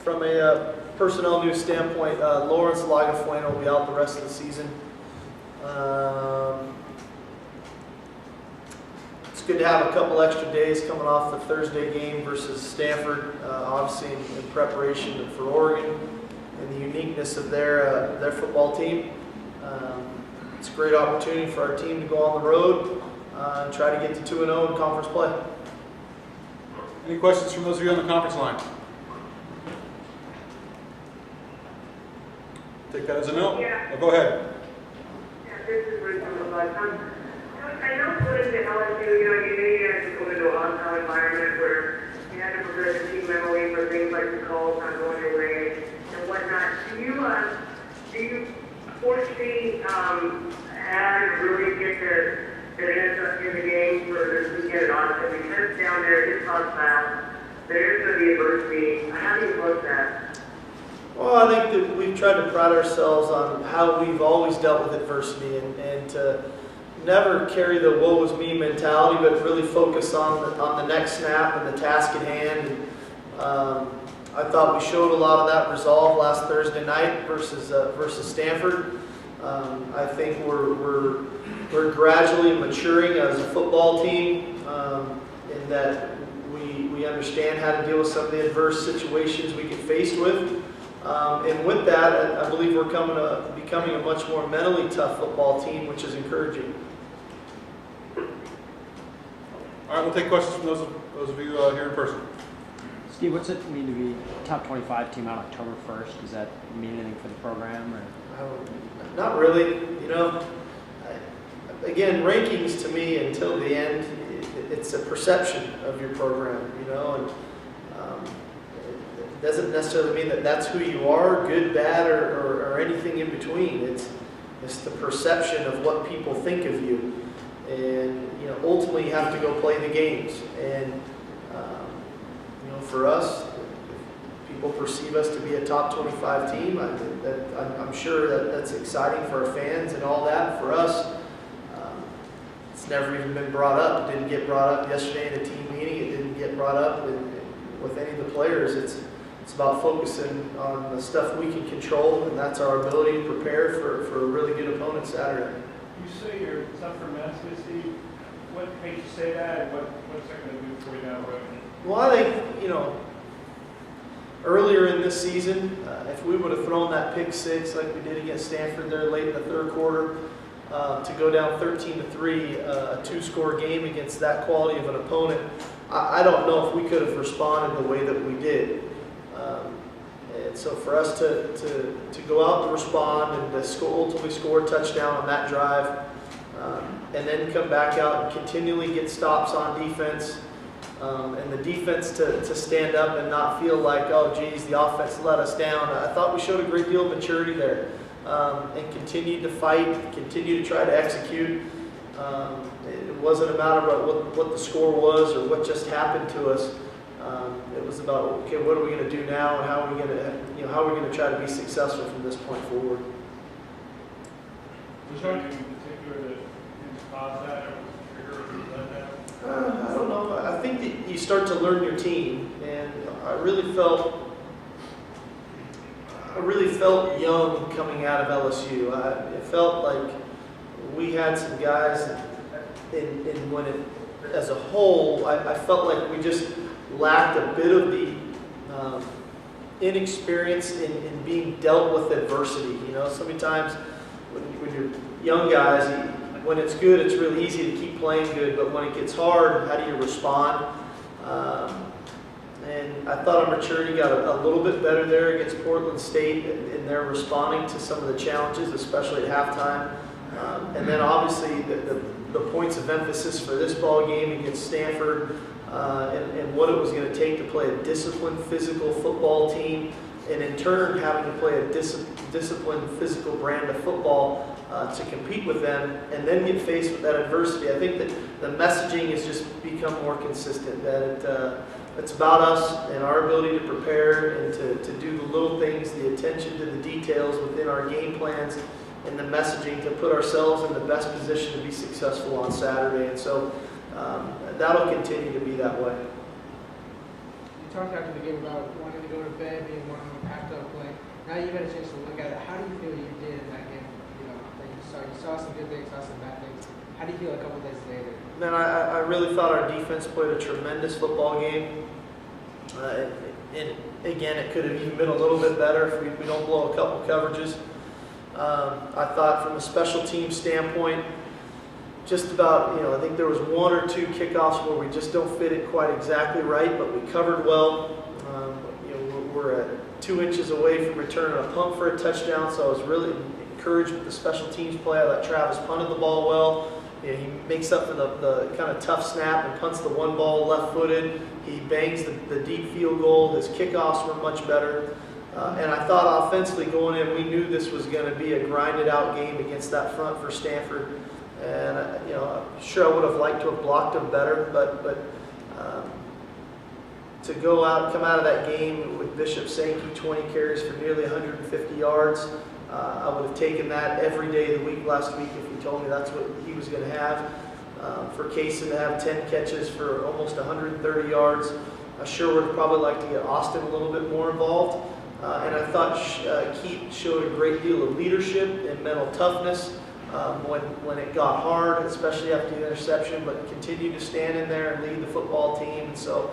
From a personnel news standpoint, Lawrence Lagafueno will be out the rest of the season. It's good to have a couple extra days coming off the Thursday game versus Stanford, obviously in preparation for Oregon and the uniqueness of their football team. It's a great opportunity for our team to go on the road and try to get to 2-0 in conference play. Any questions from those of you on the conference line? Take that as a no? Yeah. Oh, go ahead. Yeah, this is Ruth from the Bud. I know going into LSU, you knew you had to go into a hostile environment where you had to prepare the team mentally for things like the calls not going your way and whatnot. Do you foresee having to really get their heads up in the game for this weekend at Austin? Because down there, it's hostile. There is going to be adversity. How do you look that? Well, I think that we've tried to pride ourselves on how we've always dealt with adversity and to never carry the woe is me mentality, but really focus on the next snap and the task at hand. And, I thought we showed a lot of that resolve last Thursday night versus Stanford. I think we're gradually maturing as a football team in that we understand how to deal with some of the adverse situations we get faced with. And with that, I believe we're becoming a much more mentally tough football team, which is encouraging. All right, we'll take questions from those of you here in person. Steve, what's it mean to be top 25 team out October 1st? Does that mean anything for the program? Or? Not really. Again, rankings to me until the end, it's a perception of your program, and it doesn't necessarily mean that that's who you are, good, bad, or anything in between. It's the perception of what people think of you. And ultimately you have to go play the games. And for us, if people perceive us to be a top 25 team, I'm sure that's exciting for our fans and all that. For us, it's never even been brought up. It didn't get brought up yesterday in a team meeting. It didn't get brought up with any of the players. It's about focusing on the stuff we can control, and that's our ability to prepare for a really good opponent Saturday. You say you're tougher mentally, Steve. What makes you say that, and what's that going to do for you down the road? Well, I think, earlier in this season, if we would have thrown that pick six like we did against Stanford there late in the third quarter, to go down 13-3, a two-score game against that quality of an opponent, I don't know if we could have responded the way that we did. And so for us to go out and respond and to ultimately score a touchdown on that drive, and then come back out and continually get stops on defense, and the defense to stand up and not feel like, oh geez, the offense let us down. I thought we showed a great deal of maturity there, and continued to fight, continued to try to execute. It wasn't a matter of what the score was or what just happened to us. It was about, okay, what are we going to do now, and how are we going to try to be successful from this point forward. Was there anything in particular that caused that, or was the trigger or led that? I don't know. I think that you start to learn your team, and I really felt young coming out of LSU. It felt like we had some guys, as a whole, I felt like we just lacked a bit of the inexperience in being dealt with adversity. So many times when you're young guys, when it's good, it's really easy to keep playing good, but when it gets hard, how do you respond? And I thought our maturity got a little bit better there against Portland State in their responding to some of the challenges, especially at halftime. And then obviously the points of emphasis for this ball game against Stanford, and what it was going to take to play a disciplined, physical football team, and in turn having to play a disciplined, physical brand of football to compete with them, and then get faced with that adversity. I think that the messaging has just become more consistent, that it's about us and our ability to prepare and to do the little things, the attention to the details within our game plans, and the messaging to put ourselves in the best position to be successful on Saturday. And so that'll continue to be that way. You talked after the game about wanting to go to bed, being one of them packed up play. Now you've had a chance to look at it. How do you feel you did in that game? You know, that you saw some good things, saw some bad things. How do you feel a couple days later? Man, I really thought our defense played a tremendous football game. And again, it could have even been a little bit better if we don't blow a couple coverages. I thought from a special team standpoint, just about, I think there was one or two kickoffs where we just don't fit it quite exactly right, but we covered well. We're at 2 inches away from returning a punt for a touchdown, so I was really encouraged with the special teams play. I thought Travis punted the ball well. He makes up for the kind of tough snap and punts the one ball left-footed. He bangs the deep field goal. His kickoffs were much better. And I thought offensively going in, we knew this was going to be a grinded-out game against that front for Stanford. And I'm sure I would have liked to have blocked him better, but to come out of that game with Bishop Sankey 20 carries for nearly 150 yards, I would have taken that every day of the week last week if he told me that's what he was going to have. For Kaysen to have 10 catches for almost 130 yards, I sure would have probably liked to get Austin a little bit more involved. And I thought Keith showed a great deal of leadership and mental toughness when it got hard, especially after the interception, but continued to stand in there and lead the football team. And so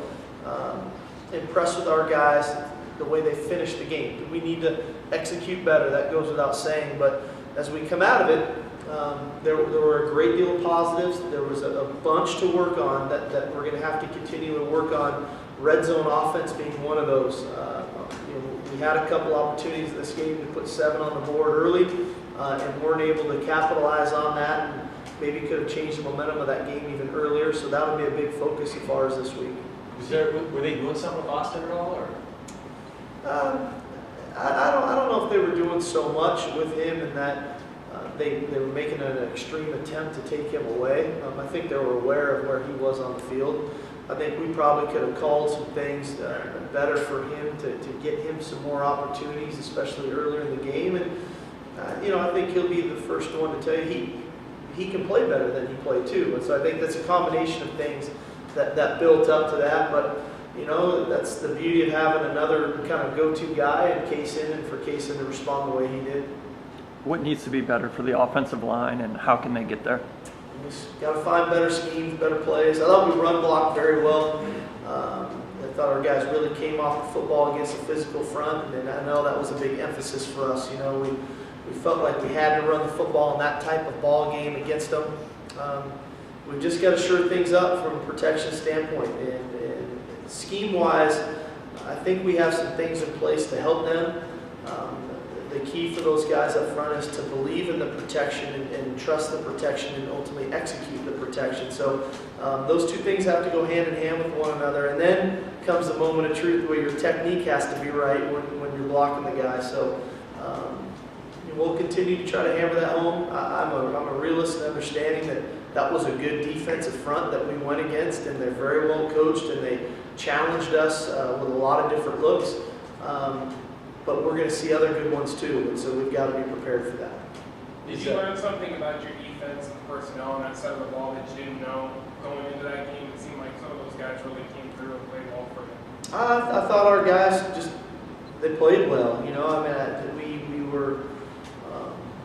impressed with our guys, the way they finished the game. We need to execute better, that goes without saying, but as we come out of it, there were a great deal of positives. There was a bunch to work on that we're going to have to continue to work on, red zone offense being one of those. We had a couple opportunities in this game to put 7 on the board early and weren't able to capitalize on that, and maybe could have changed the momentum of that game even earlier, so that would be a big focus as far as this week. Were they doing something with Austin at all, or? I don't know if they were doing so much with him in that they were making an extreme attempt to take him away. I think they were aware of where he was on the field. I think we probably could have called some things better for him to get him some more opportunities, especially earlier in the game. And I think he'll be the first one to tell you he can play better than he played too. And so I think that's a combination of things that built up to that. But that's the beauty of having another kind of go-to guy in Kaysen, and for Kaysen to respond the way he did. What needs to be better for the offensive line, and how can they get there? We just got to find better schemes, better plays. I thought we run blocked very well. I thought our guys really came off the football against a physical front, and I know that was a big emphasis for us. We felt like we had to run the football in that type of ball game against them. We've just got to shore things up from a protection standpoint. And scheme-wise, I think we have some things in place to help them. The key for those guys up front is to believe in the protection and trust the protection and ultimately execute the protection. So those two things have to go hand in hand with one another. And then comes the moment of truth where your technique has to be right when you're blocking the guy. So we'll continue to try to hammer that home. I'm a realist in understanding that was a good defensive front that we went against, and they're very well coached, and they challenged us with a lot of different looks. But we're going to see other good ones too, and so we've got to be prepared for that. Did you learn something about your defense and personnel on that side of the ball that you didn't know going into that game? It seemed like some of those guys really came through and played well for you. I thought our guys they played well.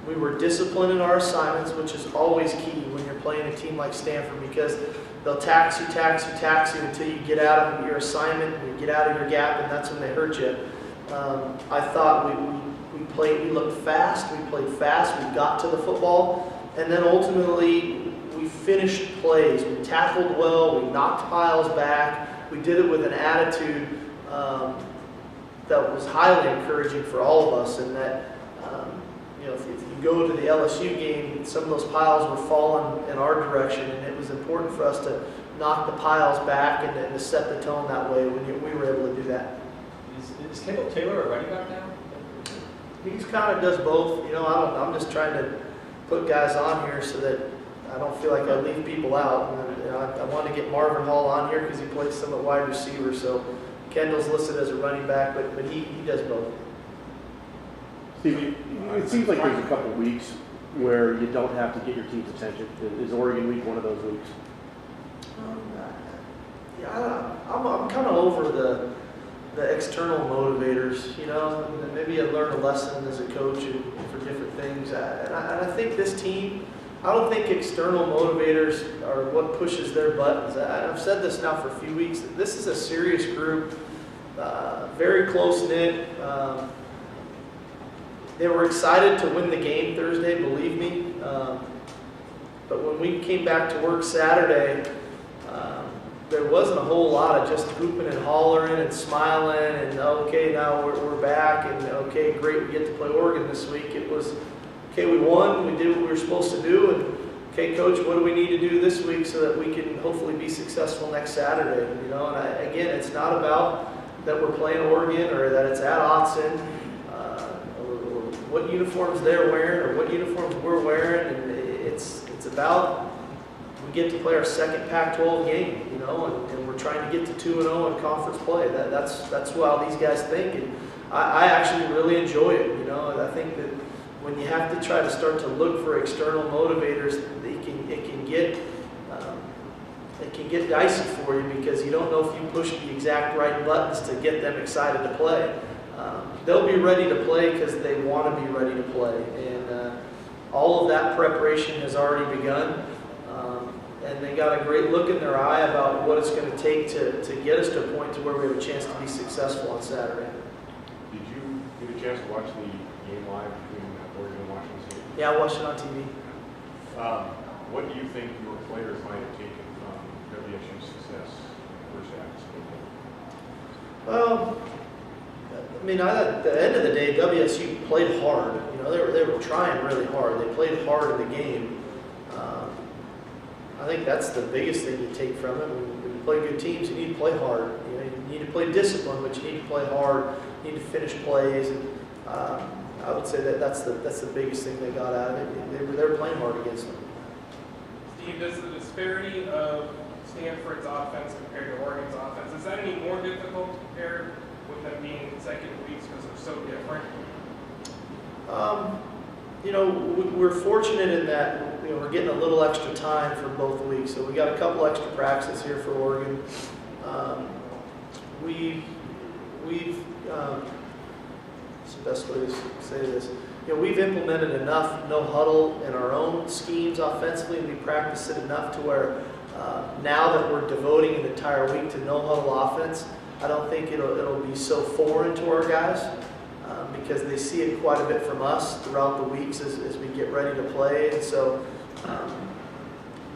We were disciplined in our assignments, which is always key when you're playing a team like Stanford, because they'll tax you until you get out of your assignment and you get out of your gap, and that's when they hurt you. I thought we looked fast, we played fast, we got to the football, and then ultimately we finished plays. We tackled well, we knocked piles back, we did it with an attitude that was highly encouraging for all of us, and that if you go to the LSU game, some of those piles were falling in our direction, and it was important for us to knock the piles back and to set the tone that way when we were able to do that. Is Kendall Taylor a running back now? He kind of does both. I'm just trying to put guys on here so that I don't feel like I leave people out. I want to get Marvin Hall on here because he plays some at wide receiver. So Kendall's listed as a running back, but he does both. Steve, it seems like there's a couple weeks where you don't have to get your team's attention. Is Oregon week one of those weeks? I'm kind of over the external motivators, you know, and maybe you learn a lesson as a coach and for different things. And I think this team, I don't think external motivators are what pushes their buttons. I've said this now for a few weeks. This is a serious group, very close-knit. They were excited to win the game Thursday, believe me. But when we came back to work Saturday, there wasn't a whole lot of just hooping and hollering and smiling and, okay, now we're back, and okay, great, we get to play Oregon this week. It was, okay, we won, we did what we were supposed to do, and okay, coach, what do we need to do this week so that we can hopefully be successful next Saturday? You know, and again, it's not about that we're playing Oregon or that it's at Autzen, or what uniforms they're wearing or what uniforms we're wearing, and it's about we get to play our second Pac-12 game, you know, and we're trying to get to 2-0 in conference play. That's how these guys think, and I actually really enjoy it, you know. And I think that when you have to try to start to look for external motivators, it can get dicey for you because you don't know if you push the exact right buttons to get them excited to play. They'll be ready to play because they want to be ready to play, and all of that preparation has already begun. And they got a great look in their eye about what it's going to take to get us to a point to where we have a chance to be successful on Saturday. Did you get a chance to watch the game live between Oregon and Washington State? Yeah, I watched it on TV. What do you think your players might have taken from WSU's success first half of the game? Well, I mean, at the end of the day, WSU played hard. You know, they were trying really hard. They played hard in the game. I think that's the biggest thing you take from it. When you play good teams, you need to play hard. You know, you need to play discipline, but you need to play hard. You need to finish plays. And I would say that's the biggest thing they got out of it. They were playing hard against them. Steve, does the disparity of Stanford's offense compared to Oregon's offense, is that any more difficult to compare with them being consecutive weeks because they're so different? You know, we're fortunate in that, you know, we're getting a little extra time for both weeks. So we got a couple extra practices here for Oregon. We've what's the best way to say this? You know, we've implemented enough no huddle in our own schemes offensively, and we practice it enough to where now that we're devoting an entire week to no huddle offense, I don't think it'll be so foreign to our guys. Because they see it quite a bit from us throughout the weeks as we get ready to play. And so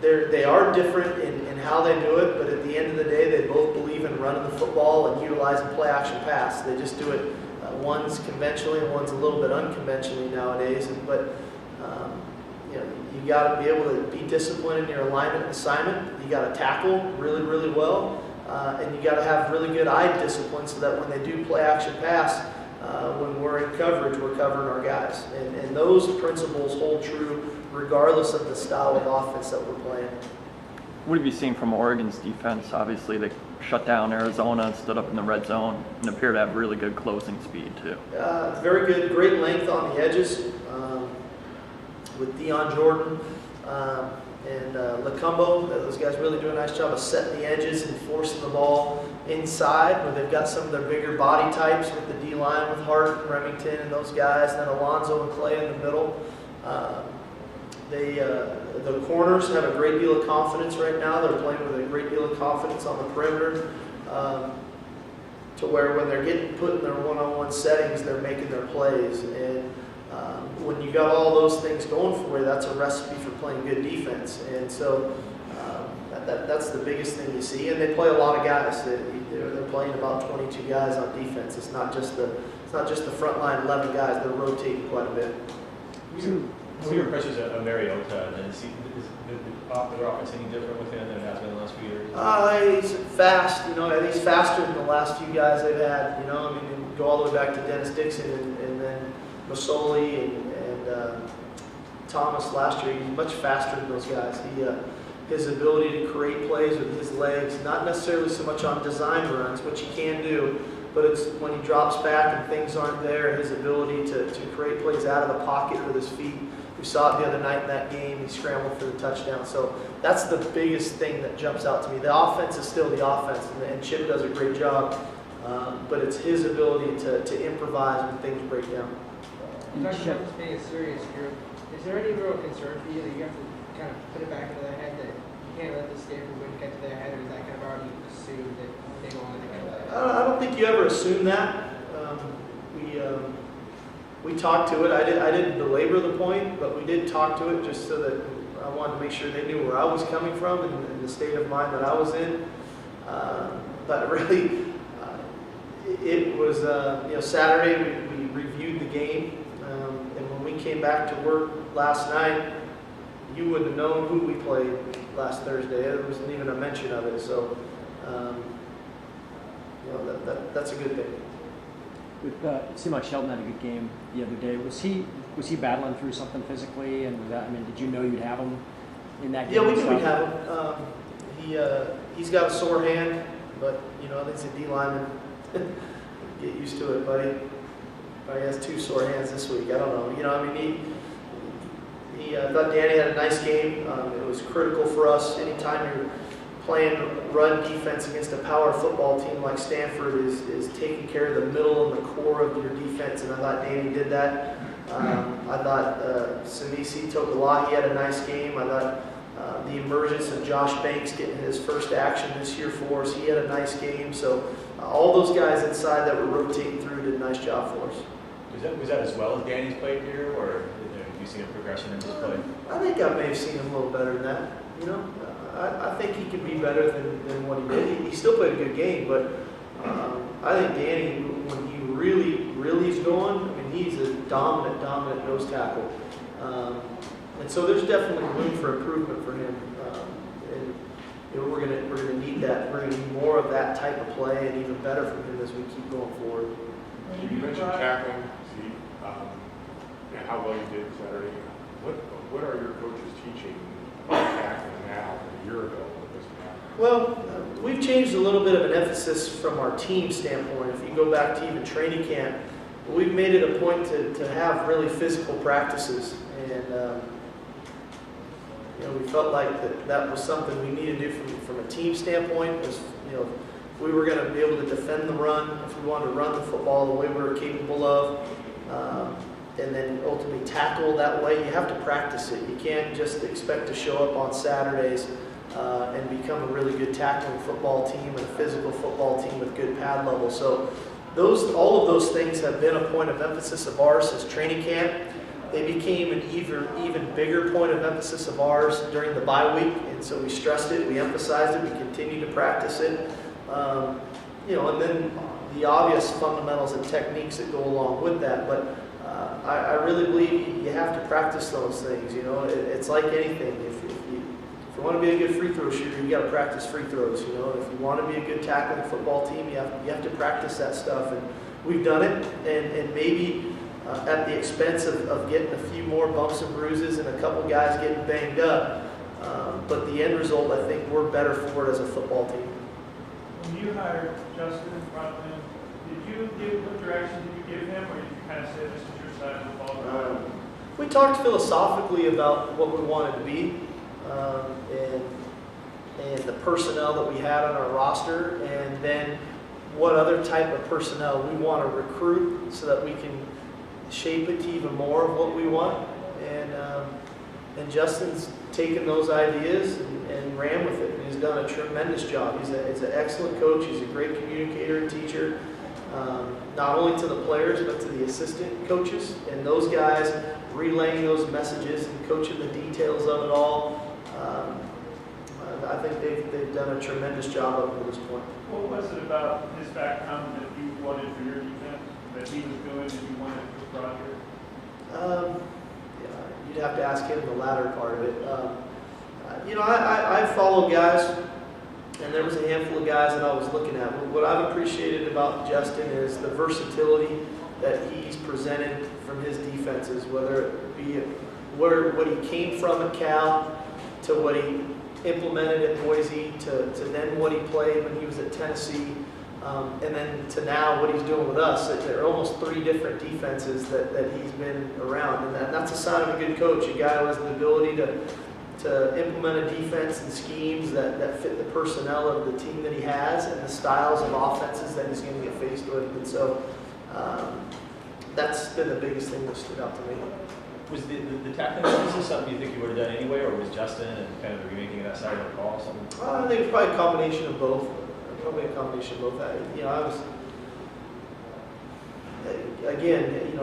they are different in how they do it, but at the end of the day, they both believe in running the football and utilizing play-action pass. They just do it, one's conventionally and one's a little bit unconventionally nowadays. But you know, you got to be able to be disciplined in your alignment and assignment. You got to tackle really, really well, and you got to have really good eye discipline so that when they do play-action pass, when we're in coverage, we're covering our guys. And those principles hold true regardless of the style of offense that we're playing. What have you seen from Oregon's defense? Obviously, they shut down Arizona and stood up in the red zone and appear to have really good closing speed, too. Very good, great length on the edges with Deion Jordan and Lacumbo. Those guys really do a nice job of setting the edges and forcing the ball inside, where they've got some of their bigger body types with the D-line with Hart and Remington and those guys, and then Alonzo and Clay in the middle. The corners have a great deal of confidence right now. They're playing with a great deal of confidence on the perimeter to where when they're getting put in their one-on-one settings, they're making their plays. And when you got all those things going for you, that's a recipe for playing good defense. And so that's the biggest thing you see. And they play a lot of guys. They're playing about 22 guys on defense. It's not just the front line 11 guys. They're rotating quite a bit. What are your impressions of Mariota? And is their offense any different with him than it has been in the last few years? He's fast. You know, he's faster than the last few guys they've had. You know, I mean, you go all the way back to Dennis Dixon and then Masoli and Thomas last year. He's much faster than those guys. His ability to create plays with his legs, not necessarily so much on design runs, which he can do, but it's when he drops back and things aren't there, his ability to create plays out of the pocket with his feet. We saw it the other night in that game. He scrambled for the touchdown. So that's the biggest thing that jumps out to me. The offense is still the offense, and Chip does a great job but it's his ability to improvise when things break down. You talked about this being a serious group. Is there any real concern for you that you have to kind of put it back into their head that you can't let the Stanford win get to their head, or is that kind of already assumed that they don't want to get to their head? I don't think you ever assume that. We talked to it. I didn't belabor the point, but we did talk to it just so that I wanted to make sure they knew where I was coming from and the state of mind that I was in. But really, it was Saturday we reviewed the game, and when we came back to work last night, you wouldn't have known who we played last Thursday. There wasn't even a mention of it. So that's a good thing. It seemed like Sheldon had a good game the other day. Was he battling through something physically? And did you know you'd have him in that game? Yeah, we knew we'd have him. He's got a sore hand, but he's a D lineman. Get used to it, buddy. Probably has 2 sore hands this week. I don't know. He thought Danny had a nice game. It was critical for us. Anytime you're playing run defense against a power football team like Stanford is taking care of the middle and the core of your defense, and I thought Danny did that. I thought Samisi Tokalahi had a nice game. I thought the emergence of Josh Banks getting his first action this year for us, he had a nice game. So all those guys inside that were rotating through did a nice job for us. Was that as well as Danny's played here, or have you seen a progression in his play? I think I may have seen him a little better than that. I think he could be better than what he did. He still played a good game, but I think Danny, when he really is going, he's a dominant nose tackle. And so there's definitely room for improvement for him. And we're gonna need that. We're gonna need more of that type of play, and even better from him as we keep going forward. You mentioned tackling, Steve, and how well you did Saturday. What are your coaches teaching about tackling now a year ago with this now? Well, we've changed a little bit of an emphasis from our team standpoint. If you go back to even training camp, we've made it a point to have really physical practices, and we felt like that was something we needed to do from a team standpoint. Was if we were going to be able to defend the run, if we wanted to run the football the way we were capable of, and then ultimately tackle that way, you have to practice it. You can't just expect to show up on Saturdays and become a really good tackling football team and a physical football team with good pad level. So all of those things have been a point of emphasis of ours since training camp. They became an even bigger point of emphasis of ours during the bye week, and so we stressed it, we emphasized it, we continue to practice it. And then the obvious fundamentals and techniques that go along with that. But I really believe you have to practice those things. It's like anything. If you want to be a good free throw shooter, you got to practice free throws. If you want to be a good tackling football team, you have to practice that stuff. And we've done it, and maybe at the expense of getting a few more bumps and bruises and a couple guys getting banged up. But the end result, I think we're better for it as a football team. When you hired Justin and brought him in, what direction did you give him, or did you kind of say this is your side of the ball? We talked philosophically about what we wanted to be, and the personnel that we had on our roster, and then what other type of personnel we want to recruit so that we can shape it to even more of what we want. And Justin's taken those ideas and ran with it, and he's done a tremendous job. He's an excellent coach. He's a great communicator and teacher, not only to the players but to the assistant coaches, and those guys relaying those messages and coaching the details of it all. I think they've done a tremendous job up to this point. What was it about his background that you wanted for your defense, that he was doing and you wanted for Roger? You'd have to ask him the latter part of it. I follow guys, and there was a handful of guys that I was looking at. What I've appreciated about Justin is the versatility that he's presented from his defenses, whether it be what he came from at Cal to what he implemented at Boise to then what he played when he was at Tennessee, and then to now what he's doing with us. There are almost 3 different defenses that he's been around, and that's a sign of a good coach, a guy who has the ability to implement a defense and schemes that fit the personnel of the team that he has and the styles of offenses that he's going to get faced with. And so that's been the biggest thing that stood out to me. Was the tackling emphasis something you think you would have done anyway, or was Justin and kind of remaking of that side of the call something? I think it's probably a combination of both. Probably a combination of both. I was, again,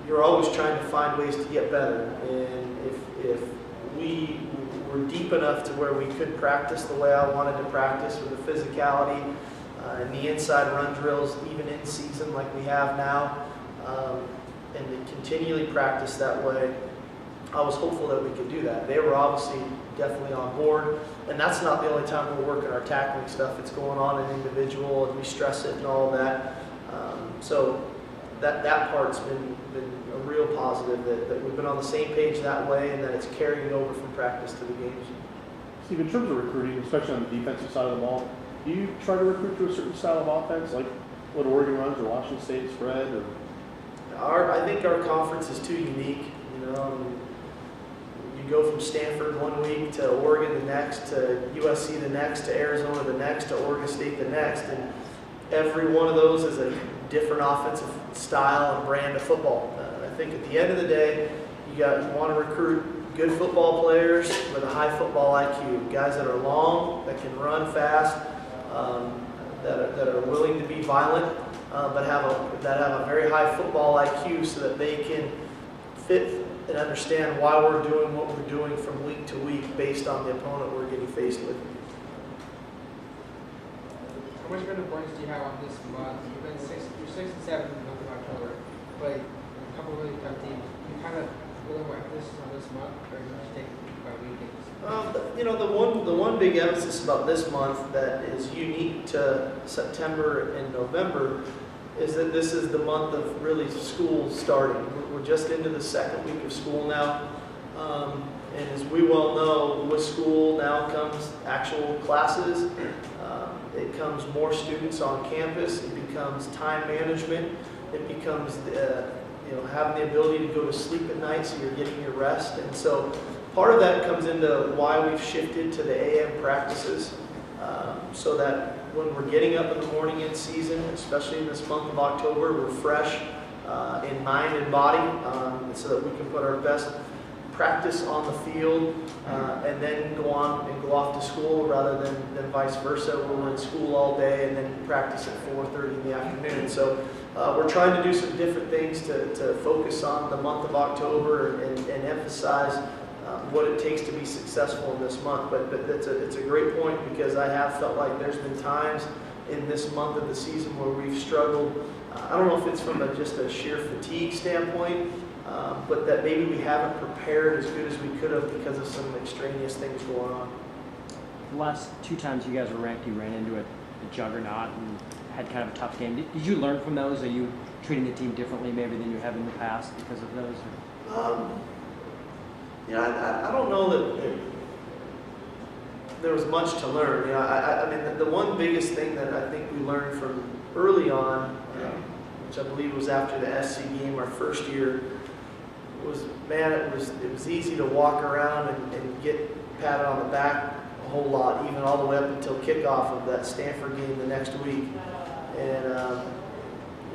you're always trying to find ways to get better. And if we were deep enough to where we could practice the way I wanted to practice with the physicality and the inside run drills, even in season like we have now, and to continually practice that way, I was hopeful that we could do that. They were obviously definitely on board, and that's not the only time we're working our tackling stuff. It's going on in individual, and we stress it and all of that. So that part's been a real positive, that we've been on the same page that way, and that it's carrying over from practice to the games. Steve, in terms of recruiting, especially on the defensive side of the ball, do you try to recruit to a certain style of offense, like what Oregon runs or Washington State spread? Or? I think our conference is too unique. You go from Stanford one week to Oregon the next, to USC the next, to Arizona the next, to Oregon State the next, and every one of those is a different offensive style and brand of football. I think at the end of the day, you want to recruit good football players with a high football IQ, guys that are long, that can run fast, that are willing to be violent, but that have a very high football IQ so that they can fit and understand why we're doing what we're doing from week to week based on the opponent we're getting faced with. How much importance do you have on this month? You're 6 and 7 in the month of October, but a couple of really tough teams. You kind of really more emphasis on this month, or do you take by weekends? The one big emphasis about this month that is unique to September and November is that this is the month of really school starting. We're just into the second week of school now. And as we well know, with school now comes actual classes. It comes more students on campus. It becomes time management. It becomes having the ability to go to sleep at night so you're getting your rest. And so part of that comes into why we've shifted to the AM practices, so that when we're getting up in the morning in season, especially in this month of October, we're fresh in mind and body, so that we can put our best practice on the field and then go off to school, rather than vice versa, where we're in school all day and then practice at 4:30 in the afternoon. So we're trying to do some different things to focus on the month of October and emphasize what it takes to be successful in this month. But it's a great point, because I have felt like there's been times in this month of the season where we've struggled. I don't know if it's from just a sheer fatigue standpoint, but that maybe we haven't prepared as good as we could have because of some extraneous things going on. The last 2 times you guys were ranked, you ran into a juggernaut and had kind of a tough game. Did you learn from those? Are you treating the team differently maybe than you have in the past because of those? I don't know that there was much to learn. I mean, the one biggest thing that I think we learned from early on, which I believe was after the SC game our first year, was, man, it was easy to walk around and get patted on the back a whole lot, even all the way up until kickoff of that Stanford game the next week. And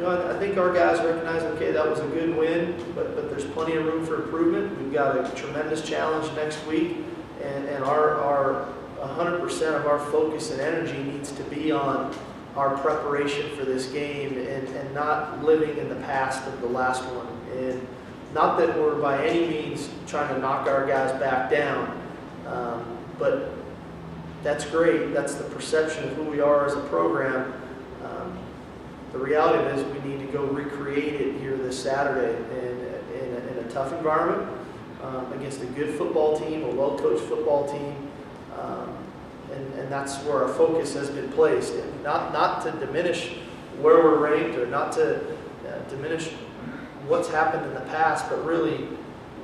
I think our guys recognize, okay, that was a good win, but there's plenty of room for improvement. We've got a tremendous challenge next week, and our 100% of our focus and energy needs to be on our preparation for this game and not living in the past of the last one. And not that we're by any means trying to knock our guys back down, but that's great. That's the perception of who we are as a program. The reality of it is we need to go recreate it here this Saturday in a tough environment against a good football team, a well-coached football team, and that's where our focus has been placed. And not to diminish where we're ranked, or not to diminish what's happened in the past, but really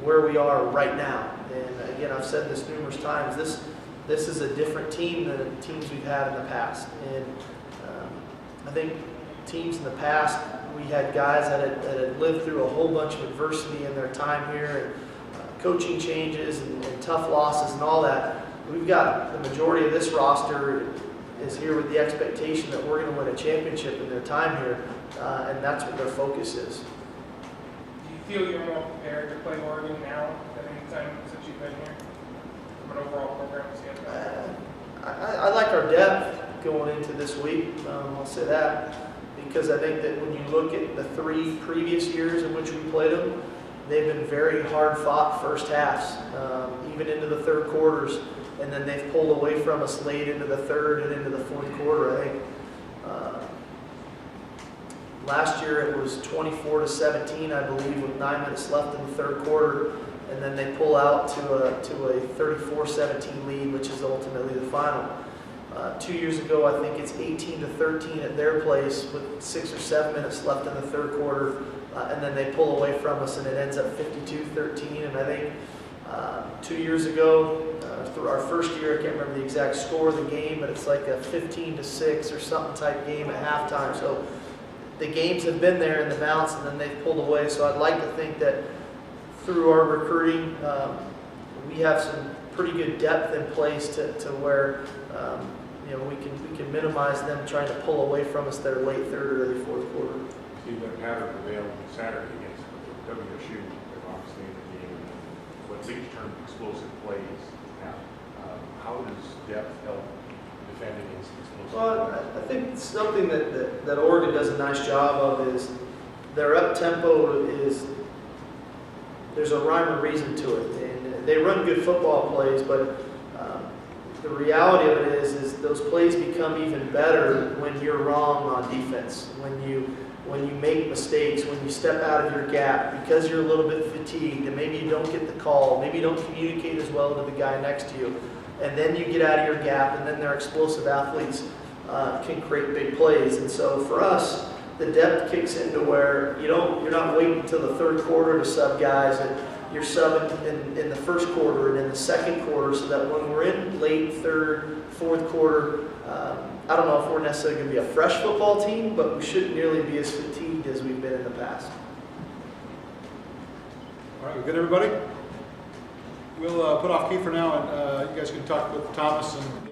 where we are right now. And again, I've said this numerous times, this is a different team than the teams we've had in the past. And I think teams in the past, we had guys that had lived through a whole bunch of adversity in their time here, and coaching changes and tough losses and all that, we've got the majority of this roster is here with the expectation that we're going to win a championship in their time here, and that's what their focus is. Do you feel you're more prepared to play Oregon now than any time since you've been here? From an overall program standpoint? I like our depth going into this week, I'll say that, because I think that when you look at the 3 previous years in which we played them, they've been very hard fought first halves, even into the third quarters, and then they've pulled away from us late into the third and into the fourth quarter. I think last year it was 24-17, I believe, with 9 minutes left in the third quarter, and then they pull out to a 34-17 lead, which is ultimately the final. 2 years ago, I think it's 18-13 at their place with 6 or 7 minutes left in the third quarter, and then they pull away from us, and it ends up 52-13. And I think 2 years ago, through our first year, I can't remember the exact score of the game, but it's like a 15-6 or something type game at halftime. So the games have been there in the balance, and then they've pulled away. So I'd like to think that through our recruiting, we have some pretty good depth in place to where we can minimize them trying to pull away from us their late third or early fourth quarter. See that pattern prevailed Saturday against WSU, but obviously in the game, what leagues term explosive plays. Now, how does depth help defend against explosive Well, plays? I think something that Oregon does a nice job of is their up tempo is, there's a rhyme or reason to it, and they run good football plays, but the reality of it is those plays become even better when you're wrong on defense, when you make mistakes, when you step out of your gap because you're a little bit fatigued and maybe you don't get the call, maybe you don't communicate as well to the guy next to you, and then you get out of your gap, and then their explosive athletes can create big plays. And so for us, the depth kicks into where you're not waiting until the third quarter to sub guys, and you're subbing in the first quarter and in the second quarter, so that when we're in late third, fourth quarter, I don't know if we're necessarily going to be a fresh football team, but we shouldn't nearly be as fatigued as we've been in the past. All right, we good, everybody? We'll put off Keith for now, and you guys can talk with Thomas and